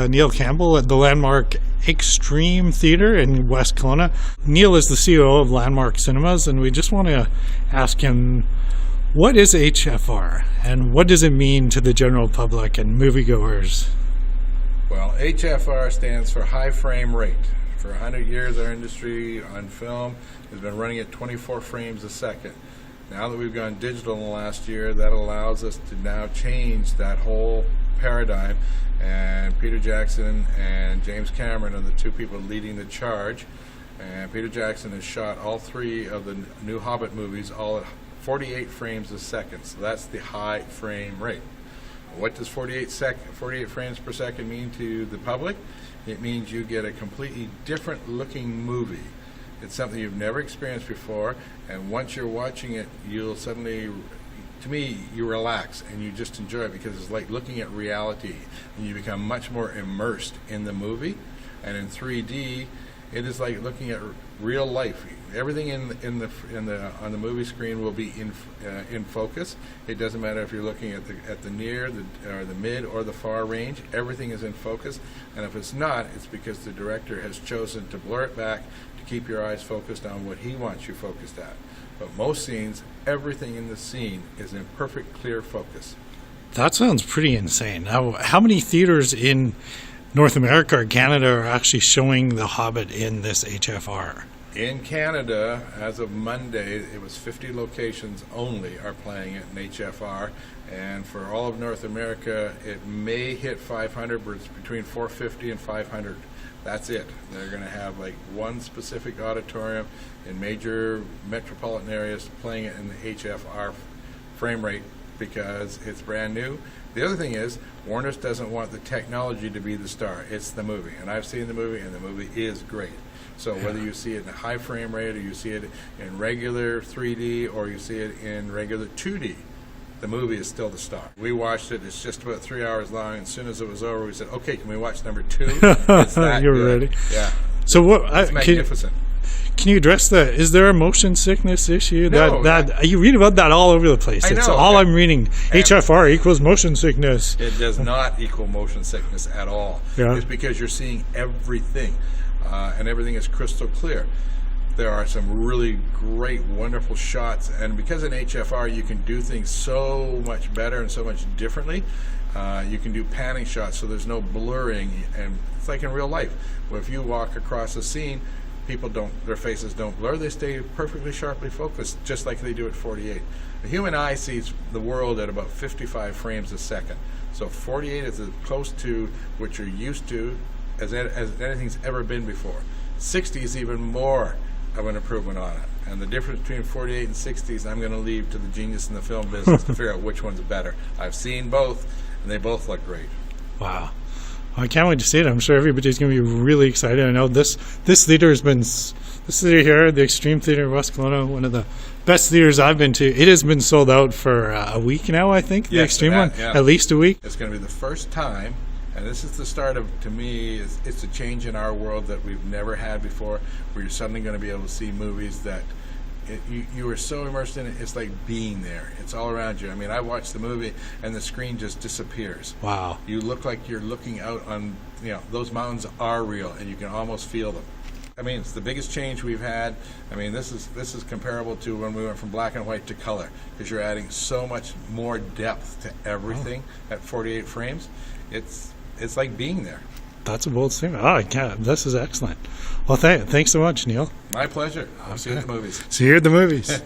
Neil Campbell at the Landmark Extreme Theatre in West Kelowna. Neil is the CEO of Landmark Cinemas, and we just want to ask him, what is HFR and what does it mean to the general public and moviegoers? Well, HFR stands for high frame rate. For 100 years, our industry on film has been running at 24 frames a second. Now that we've gone digital in the last year, that allows us to now change that whole paradigm. And Peter Jackson and James Cameron are the two people leading the charge. And Peter Jackson has shot all three of the new Hobbit movies all at 48 frames a second. So that's the high frame rate. What does 48 frames per second mean to the public? It means you get a completely different looking movie. It's something you've never experienced before, and once you're watching it, you'll suddenly, to me, you relax and you just enjoy it because it's like looking at reality, and you become much more immersed in the movie. And in 3D, it is like looking at real life. Everything on the movie screen will be in focus. It doesn't matter if you're looking at the near, or the mid, or the far range. Everything is in focus. And if it's not, it's because the director has chosen to blur it back to keep your eyes focused on what he wants you focused at. But most scenes, everything in the scene is in perfect, clear focus. That sounds pretty insane. Now, how many theaters in North America or Canada are actually showing The Hobbit in this HFR? In Canada, as of Monday, it was 50 locations only are playing it in HFR, and for all of North America, it may hit 500, but it's between 450 and 500. That's it. They're going to have like one specific auditorium in major metropolitan areas playing it in the HFR frame rate because it's brand new. The other thing is, Warner's doesn't want the technology to be the star. It's the movie, and I've seen the movie, and the movie is great. So whether you see it in a high frame rate, or you see it in regular 3D, or you see it in regular 2D, the movie is still the star. We watched it. It's just about 3 hours long. And as soon as it was over, we said, "Okay, can we watch number 2?" It's that You're good. ready. Yeah. So what? It's magnificent. Can you address that? Is there a motion sickness issue? No, that you read about that all over the place. I It's know, all and I'm reading. HFR equals motion sickness. It does not equal motion sickness at all. Yeah. It's because you're seeing everything, and everything is crystal clear. There are some really great, wonderful shots, and because in HFR you can do things so much better and so much differently. You can do panning shots, so there's no blurring, and it's like in real life. Well, if you walk across a scene, their faces don't blur, they stay perfectly sharply focused, just like they do at 48. The human eye sees the world at about 55 frames a second. So 48 is as close to what you're used to as anything's ever been before. 60 is even more of an improvement on it. And the difference between 48 and 60s, I'm going to leave to the genius in the film business to figure out which one's better. I've seen both, and they both look great. Wow. I can't wait to see it. I'm sure everybody's going to be really excited. I know this theater has been, this theater here, the Extreme Theater in West Kelowna, one of the best theaters I've been to. It has been sold out for a week now, I think, the Extreme one, yeah. At least a week. It's going to be the first time, and this is the start of, to me, it's a change in our world that we've never had before, where you're suddenly going to be able to see movies that you are so immersed in it, it's like being there. It's all around you. I mean, I watched the movie and the screen just disappears. Wow. You look like you're looking out on, those mountains are real and you can almost feel them. I mean, it's the biggest change we've had. I mean, this is comparable to when we went from black and white to color, because you're adding so much more depth to everything at 48 frames. It's like being there. That's a bold statement. Oh, I can't. This is excellent. Well, thanks so much, Neil. My pleasure. I'll see you at the movies. See you at the movies.